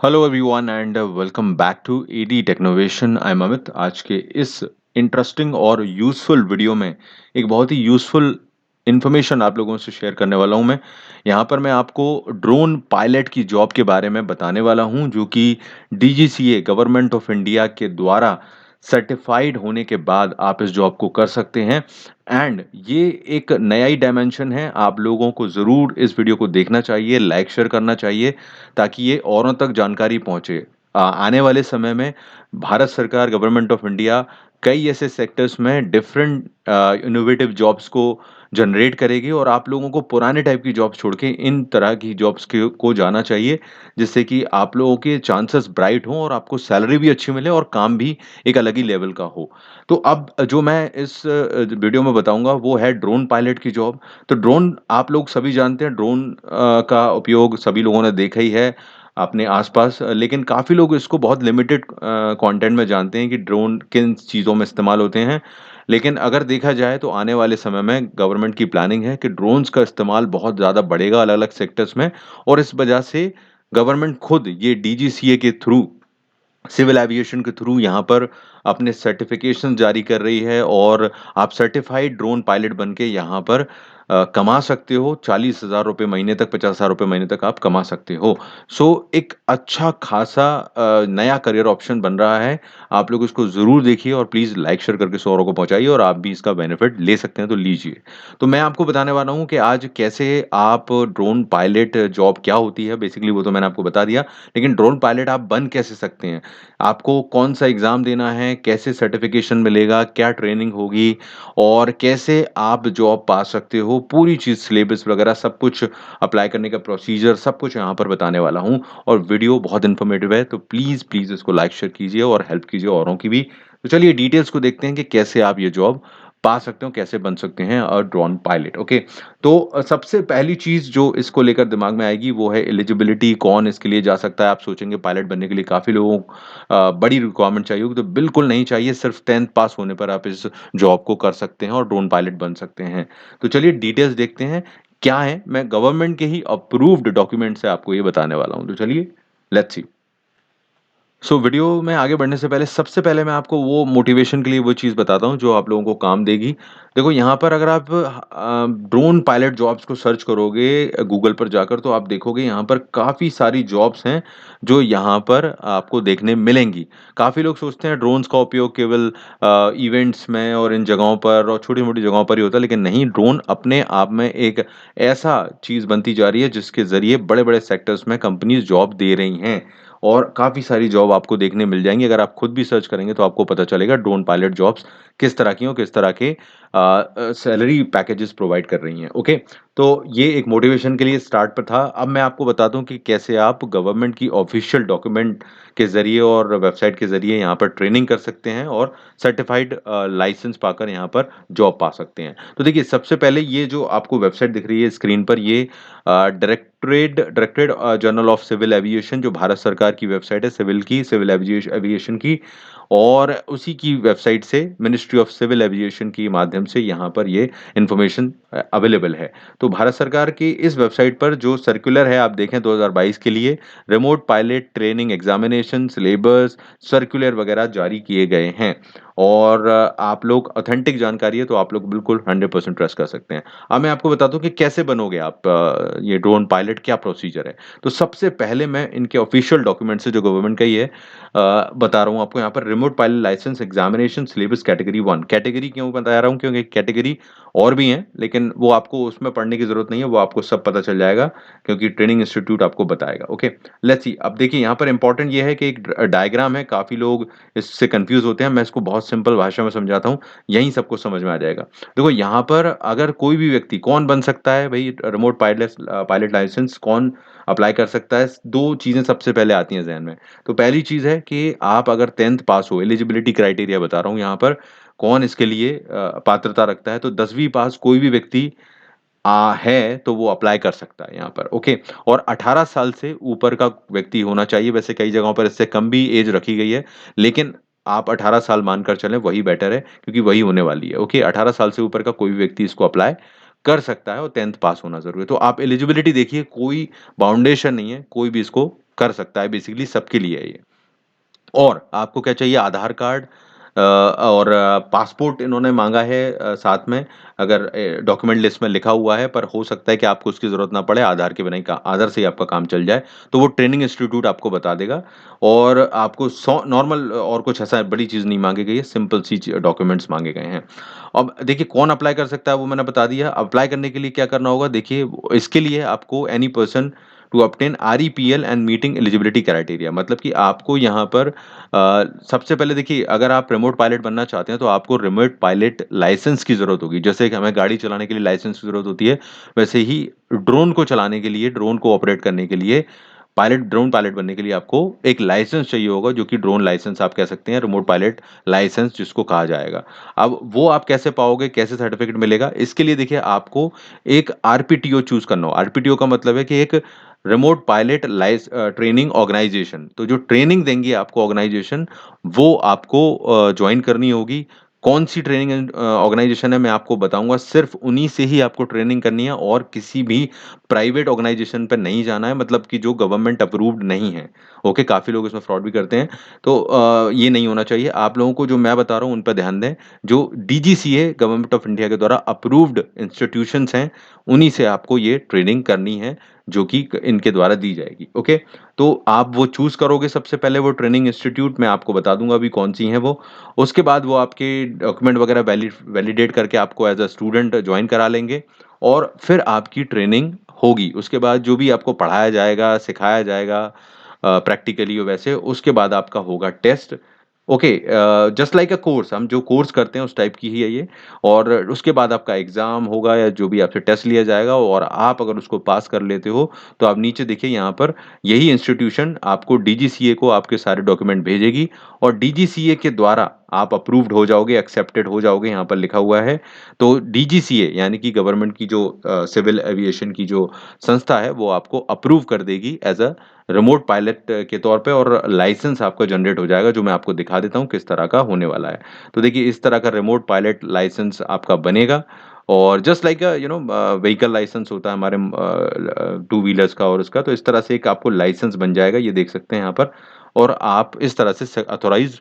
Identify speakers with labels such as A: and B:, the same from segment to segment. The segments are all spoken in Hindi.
A: Hello everyone and welcome back to AD technovation. I am Amit. आज के इस इंटरेस्टिंग और यूजफुल वीडियो में एक बहुत ही यूजफुल इंफॉर्मेशन आप लोगों से शेयर करने वाला हूं। मैं यहाँ पर मैं आपको ड्रोन पायलट की जॉब के बारे में बताने वाला हूं, जो कि डीजीसीए गवर्नमेंट ऑफ इंडिया के द्वारा सर्टिफाइड होने के बाद आप इस जॉब को कर सकते हैं। एंड ये एक नया ही डायमेंशन है। आप लोगों को ज़रूर इस वीडियो को देखना चाहिए, लाइक शेयर करना चाहिए, ताकि ये औरों तक जानकारी पहुंचे। आने वाले समय में भारत सरकार गवर्नमेंट ऑफ इंडिया कई ऐसे सेक्टर्स में डिफरेंट इनोवेटिव जॉब्स को जनरेट करेगी, और आप लोगों को पुराने टाइप की जॉब्स छोड़ के इन तरह की जॉब्स के को जाना चाहिए, जिससे कि आप लोगों के चांसेस ब्राइट हों और आपको सैलरी भी अच्छी मिले और काम भी एक अलग ही लेवल का हो। तो अब जो मैं इस वीडियो में बताऊंगा वो है ड्रोन पायलट की जॉब। तो ड्रोन आप लोग सभी जानते हैं, ड्रोन का उपयोग सभी लोगों ने देखा ही है अपने आसपास, लेकिन काफ़ी लोग इसको बहुत लिमिटेड कंटेंट में जानते हैं कि ड्रोन किन चीज़ों में इस्तेमाल होते हैं। लेकिन अगर देखा जाए तो आने वाले समय में गवर्नमेंट की प्लानिंग है कि ड्रोन्स का इस्तेमाल बहुत ज़्यादा बढ़ेगा अलग अलग सेक्टर्स में, और इस वजह से गवर्नमेंट खुद ये डीजीसीए के थ्रू, सिविल एविएशन के थ्रू यहाँ पर अपने सर्टिफिकेशन जारी कर रही है, और आप सर्टिफाइड ड्रोन पायलट बन के यहाँ पर कमा सकते हो 40,000 रुपये महीने तक, 50,000 रुपये महीने तक आप कमा सकते हो। सो एक अच्छा खासा नया करियर ऑप्शन बन रहा है। आप लोग इसको ज़रूर देखिए और प्लीज़ लाइक शेयर करके सौ औरों को पहुंचाइए, और आप भी इसका बेनिफिट ले सकते हैं तो लीजिए। तो मैं आपको बताने वाला हूँ कि आज कैसे आप ड्रोन पायलट जॉब क्या होती है, बेसिकली वो तो मैंने आपको बता दिया, लेकिन ड्रोन पायलट आप बन कैसे सकते हैं, आपको कौन-सा एग्ज़ाम देना है, कैसे सर्टिफ़िकेशन मिलेगा, क्या ट्रेनिंग होगी, और कैसे आप जॉब पा सकते हो, पूरी चीज़ सिलेबस वगैरह सब कुछ, अप्लाई करने का प्रोसीजर सब कुछ यहाँ पर बताने वाला हूँ। और वीडियो बहुत इन्फॉर्मेटिव है, तो प्लीज़ इसको लाइक शेयर कीजिए और हेल्प कीजिए औरों की भी। तो चलिए डिटेल्स को देखते हैं कि कैसे आप ये जॉब पा सकते हो, कैसे बन सकते हैं ड्रोन पायलट। ओके। तो सबसे पहली चीज़ जो इसको लेकर दिमाग में आएगी वो है एलिजिबिलिटी, कौन इसके लिए जा सकता है। आप सोचेंगे पायलट बनने के लिए काफ़ी लोगों बड़ी रिक्वायरमेंट चाहिए होगी, तो बिल्कुल नहीं चाहिए। सिर्फ 10th पास होने पर आप इस जॉब को कर सकते हैं और ड्रोन पायलट बन सकते हैं। तो चलिए डिटेल्स देखते हैं क्या है। मैं गवर्नमेंट के ही अप्रूव्ड डॉक्यूमेंट से आपको ये बताने वाला हूँ। तो चलिए लेट्स सी। वीडियो में आगे बढ़ने से पहले सबसे पहले मैं आपको वो मोटिवेशन के लिए वो चीज़ बताता हूँ जो आप लोगों को काम देगी। देखो यहाँ पर अगर आप ड्रोन पायलट जॉब्स को सर्च करोगे गूगल पर जाकर, तो आप देखोगे यहाँ पर काफ़ी सारी जॉब्स हैं जो यहाँ पर आपको देखने मिलेंगी। काफ़ी लोग सोचते हैं ड्रोन्स का उपयोग केवल इवेंट्स में और इन जगहों पर और छोटी-मोटी जगहों पर ही होता है, लेकिन नहीं, ड्रोन अपने आप में एक ऐसा चीज़ बनती जा रही है जिसके ज़रिए बड़े-बड़े सेक्टर्स में कंपनीज़ जॉब दे रही हैं, और काफ़ी सारी जॉब आपको देखने मिल जाएँगी। अगर आप खुद भी सर्च करेंगे तो आपको पता चलेगा ड्रोन पायलट जॉब्स किस तरह की हैं और किस तरह के सैलरी पैकेजेस प्रोवाइड कर रही हैं। ओके, तो ये एक मोटिवेशन के लिए स्टार्ट पर था। अब मैं आपको बताता हूँ कि कैसे आप गवर्नमेंट की ऑफ़िशियल डॉक्यूमेंट के ज़रिए और वेबसाइट के ज़रिए यहाँ पर ट्रेनिंग कर सकते हैं और सर्टिफ़ाइड लाइसेंस पाकर यहाँ पर जॉब पा सकते हैं। तो देखिए, सबसे पहले ये जो आपको वेबसाइट दिख रही है स्क्रीन पर, ये directorate general of civil aviation, जो भारत सरकार की वेबसाइट है सिविल की, सिविल एविएशन की, और उसी की वेबसाइट से मिनिस्ट्री ऑफ सिविल एविएशन के माध्यम से यहाँ पर ये इन्फॉर्मेशन अवेलेबल है। तो भारत सरकार की इस वेबसाइट पर जो सर्कुलर है आप देखें 2022 के लिए, remote pilot training examination syllabus circular वगैरह जारी किए गए हैं, और आप लोग ऑथेंटिक जानकारी है तो आप लोग बिल्कुल 100% ट्रस्ट कर सकते हैं। अब मैं आपको बताता हूँ कि कैसे बनोगे आप ये ड्रोन पायलट, क्या प्रोसीजर है। तो सबसे पहले मैं इनके ऑफिशियल डॉक्यूमेंट से, जो गवर्नमेंट का ही है, बता रहा हूँ आपको। यहाँ पर remote pilot licence examination syllabus category 1, category क्यों बता रहा हूँ, क्योंकि कैटेगरी और भी हैं, लेकिन वो आपको उसमें पढ़ने की जरूरत नहीं है, वो आपको सब पता चल जाएगा क्योंकि ट्रेनिंग इंस्टीट्यूट आपको बताएगा। Okay, let's see. अब देखिए यहाँ पर इंपॉर्टेंट ये है कि एक डायग्राम है, काफी लोग इससे कंफ्यूज होते हैं, मैं इसको बहुत सिंपल भाषा में समझाता हूँ, यहीं सबको समझ में आ जाएगा। देखो यहाँ पर अगर कोई भी व्यक्ति, कौन बन सकता है भाई रिमोट पायलट पायलट लाइसेंस, कौन अप्लाई कर सकता है, दो चीजें सबसे पहले आती हैं जहन में। तो पहली चीज है कि आप अगर 10th पास हो, एलिजिबिलिटी क्राइटेरिया बता रहा हूँ यहाँ पर, कौन इसके लिए पात्रता रखता है, तो 10वीं पास कोई भी व्यक्ति है तो वो अप्लाई कर सकता है यहाँ पर। ओके, और 18 साल से ऊपर का व्यक्ति होना चाहिए। वैसे कई जगहों पर इससे कम भी एज रखी गई है, लेकिन आप 18 साल मानकर चलें, वही बेटर है क्योंकि वही होने वाली है। ओके, 18 साल से ऊपर का कोई भी व्यक्ति इसको अप्लाई कर सकता है और 10th पास होना ज़रूरी है। तो आप एलिजिबिलिटी देखिए, कोई बाउंडेशन नहीं है, कोई भी इसको कर सकता है, बेसिकली सबके लिए है ये। और आपको क्या चाहिए, आधार कार्ड और पासपोर्ट इन्होंने माँगा है साथ में, अगर डॉक्यूमेंट लिस्ट में लिखा हुआ है, पर हो सकता है कि आपको उसकी ज़रूरत ना पड़े, आधार के बिना ही का आधार से ही आपका काम चल जाए, तो वो ट्रेनिंग इंस्टीट्यूट आपको बता देगा। और आपको सौ नॉर्मल और कुछ ऐसा बड़ी चीज़ नहीं माँगी गई है, सिंपल सी ची डॉक्यूमेंट्स माँगे गए हैं। अब देखिए कौन अप्लाई कर सकता है वो मैंने बता दिया, अप्लाई करने के लिए क्या करना होगा, देखिए इसके लिए आपको any person to obtain REPL and meeting eligibility criteria, मतलब कि आपको यहाँ पर सबसे पहले देखिए अगर आप रिमोट पायलट बनना चाहते हैं तो आपको रिमोट पायलट लाइसेंस की ज़रूरत होगी। जैसे कि हमें गाड़ी चलाने के लिए लाइसेंस की ज़रूरत होती है, वैसे ही ड्रोन को चलाने के लिए, ड्रोन को ऑपरेट करने के लिए, ड्रोन पायलट बनने के लिए आपको एक लाइसेंस चाहिए होगा, जो कि ड्रोन लाइसेंस आप कह सकते हैं, रिमोट पायलट लाइसेंस जिसको कहा जाएगा। अब वो आप कैसे पाओगे, कैसे सर्टिफ़िकेट मिलेगा? इसके लिए देखिए आपको एक आरपीटीओ चूज़ करना होगा। आरपीटीओ का मतलब है कि एक रिमोट पायलट ट्रेनिंग ऑर्गेनाइज़ेशन, तो जो ट्रेनिंग देंगी आपको ऑर्गेनाइज़ेशन, वो आपको जॉइन करनी होगी। कौन-सी ट्रेनिंग ऑर्गेनाइज़ेशन है मैं आपको बताऊँगा, सिर्फ़ उन्हीं से ही आपको ट्रेनिंग करनी है और किसी भी प्राइवेट ऑर्गेनाइज़ेशन पे नहीं जाना है, मतलब कि जो गवर्नमेंट अप्रूव्ड नहीं है। ओके, काफ़ी लोग इसमें फ्रॉड भी करते हैं, तो ये नहीं होना चाहिए। आप लोगों को जो मैं बता रहा हूँ उन पे ध्यान दें। जो डीजीसीए गवर्नमेंट ऑफ इंडिया के द्वारा अप्रूव्ड इंस्टीट्यूशंस हैं, उन्हीं से आपको ये ट्रेनिंग करनी है, जो कि क इनके द्वारा दी जाएगी, ओके? तो आप वो चूज़ करोगे सबसे पहले वो ट्रेनिंग इंस्टीट्यूट, मैं आपको बता दूँगा अभी कौन-सी हैं वो। उसके बाद वो आपके डॉक्यूमेंट वगैरह वैलिडेट करके आपको एज़ अ स्टूडेंट जॉइन करा लेंगे और फिर आपकी ट्रेनिंग होगी। उसके बाद जो भी आपको पढ़ाया जाएगा, सिखाया जाएगा प्रैक्टिकली और वैसे, उसके बाद आपका होगा test. Okay, just like a course, हम जो कोर्स करते हैं उस टाइप की ही है ये। और उसके बाद आपका एग्ज़ाम होगा या जो भी आपसे टेस्ट लिया जाएगा, और आप अगर उसको पास कर लेते हो, तो आप नीचे देखिए यहाँ पर यही इंस्टीट्यूशन आपको डीजीसीए को आपके सारे डॉक्यूमेंट भेजेगी और डीजीसीए के द्वारा आप अप्रूव्ड हो जाओगे, एक्सेप्टेड हो जाओगे, यहाँ पर लिखा हुआ है। तो डीजीसीए यानी कि गवर्नमेंट की जो सिविल एविएशन की जो संस्था है, वो आपको अप्रूव कर देगी एज़ अ रिमोट पायलट के तौर पे, और लाइसेंस आपका जनरेट हो जाएगा, जो मैं आपको दिखा देता हूँ किस तरह का होने वाला है। तो देखिए इस तरह का रिमोट पायलट लाइसेंस आपका बनेगा, और जस्ट लाइक व्हीकल लाइसेंस होता है हमारे टू व्हीलर्स का और उसका, तो इस तरह से एक आपको लाइसेंस बन जाएगा, ये देख सकते हैं यहाँ पर। और आप इस तरह से ऑथोराइज़्ड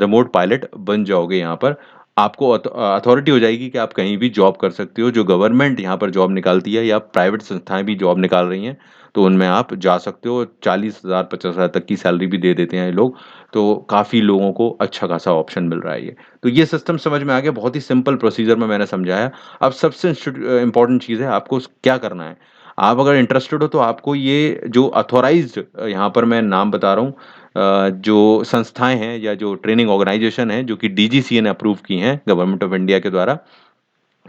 A: रिमोट पायलट बन जाओगे यहाँ पर। आपको अथॉरिटी हो जाएगी कि आप कहीं भी जॉब कर सकते हो, जो गवर्नमेंट यहाँ पर जॉब निकालती है या प्राइवेट संस्थाएँ भी जॉब निकाल रही हैं, तो उनमें आप जा सकते हो। 40,000 50,000 तक की सैलरी भी दे देते हैं ये लोग, तो काफ़ी लोगों को अच्छा खासा ऑप्शन मिल रहा है ये। तो ये सिस्टम समझ में आ गया, बहुत ही सिंपल प्रोसीजर में मैंने समझाया। अब सबसे इम्पोर्टेंट चीज़ है, आपको क्या करना है। आप अगर इंटरेस्टेड हो तो आपको ये जो ऑथोराइज़्ड यहाँ पर मैं नाम बता रहा हूँ, जो संस्थाएँ हैं या जो ट्रेनिंग ऑर्गेनाइज़ेशन हैं, जो कि डीजीसीए ने अप्रूव की हैं गवर्नमेंट ऑफ इंडिया के द्वारा,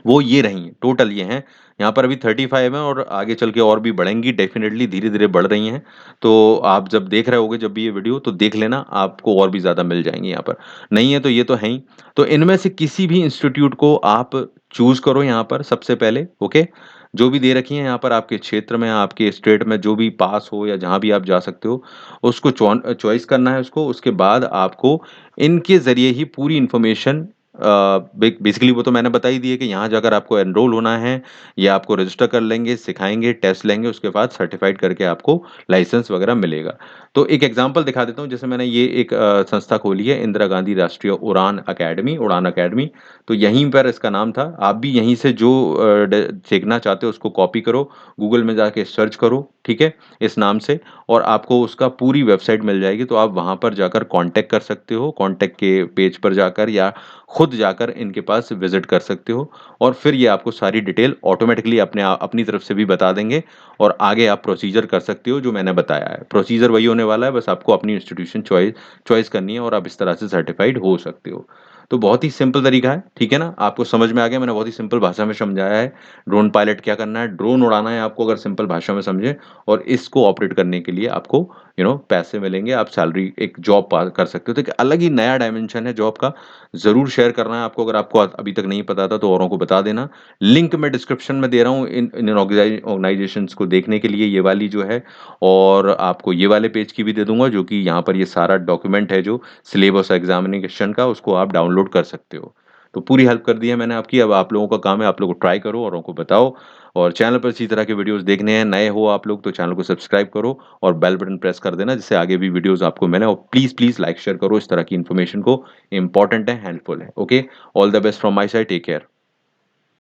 A: वो ये रही हैं, टोटल ये हैं। यहाँ पर अभी 35 हैं और आगे चल के और भी बढ़ेंगी, डेफ़िनेटली धीरे-धीरे बढ़ रही हैं। तो आप जब देख रहे होगे जब भी ये वीडियो, तो देख लेना, आपको और भी ज़्यादा मिल जाएँगी यहाँ पर। नहीं है तो ये तो हैं ही। तो इनमें से किसी भी इंस्टीट्यूट को आप चूज़ करो यहाँ पर सबसे पहले, ओके? जो भी दे रखी हैं यहाँ पर आपके क्षेत्र में, आपके स्टेट में जो भी पास हो या जहाँ भी आप जा सकते हो, उसको चॉइस करना है उसको। उसके बाद आपको इनके ज़रिए ही पूरी इन्फॉर्मेशन बेसिकली वो तो मैंने बता ही दी है कि यहाँ जाकर आपको एनरोल होना है, या आपको रजिस्टर कर लेंगे, सिखाएँगे, टेस्ट लेंगे, उसके बाद सर्टिफ़ाइड करके आपको लाइसेंस वगैरह मिलेगा। तो एक एग्ज़ाम्पल दिखा देता हूँ, जैसे मैंने ये एक संस्था खोली है, इंदिरा गांधी राष्ट्रीय उड़ान अकेडमी, तो यहीं पर इसका नाम था। आप भी यहीं से जो सीखना चाहते हो उसको कॉपी करो, गूगल में जाके सर्च करो, ठीक है? इस नाम से, और आपको उसका पूरी वेबसाइट मिल जाएगी, तो आप वहाँ पर जाकर कॉन्टैक्ट कर सकते हो। कॉन्टैक्ट के पेज पर जाकर या खुद जाकर इनके पास विज़िट कर सकते हो, और फिर ये आपको सारी डिटेल ऑटोमैटिकली अपनी तरफ से भी बता देंगे, और आगे आप प्रोसीजर कर सकते हो जो मैंने बताया है। प्रोसीजर वही होने वाला है, बस आपको अपनी इंस्टीट्यूशन चॉइस करनी है और आप इस तरह से सर्टिफ़ाइड हो सकते हो। तो बहुत ही सिंपल तरीका है, ठीक है ना? आपको समझ में आ गया, मैंने बहुत ही सिंपल भाषा में समझाया है। ड्रोन पायलट क्या करना है, ड्रोन उड़ाना है आपको, अगर सिंपल भाषा में समझें, और इसको ऑपरेट करने के लिए आपको पैसे मिलेंगे, आप सैलरी एक जॉब पा कर सकते हो। तो एक अलग ही नया डायमेंशन है जॉब का, ज़रूर शेयर करना है आपको, अगर आपको अभी तक नहीं पता था तो औरों को बता देना। लिंक मैं डिस्क्रिप्शन में दे रहा हूँ इन इन ऑर्गेनाइज़ेशंस को देखने के लिए, ये वाली जो है, और आपको ये वाले पेज की भी दे दूँगा, जो कि यहाँ पर ये सारा डॉक्यूमेंट है जो सिलेबस एग्ज़ामिनेशन का, उसको आप डाउनलोड कर सकते हो। तो पूरी हेल्प कर दी है मैंने आपकी, अब आप लोगों का काम है, आप लोग ट्राई करो, औरों को बताओ, और चैनल पर इसी तरह के वीडियोज़ देखने हैं, नए हो आप लोग तो चैनल को सब्सक्राइब करो और बेल बटन प्रेस कर देना जिससे आगे भी वीडियोज़ आपको मिलें और प्लीज़ लाइक शेयर करो इस तरह की इन्फॉर्मेशन को, इम्पोर्टेंट है, हेल्पफुल है। Okay, all the best from my side, take care.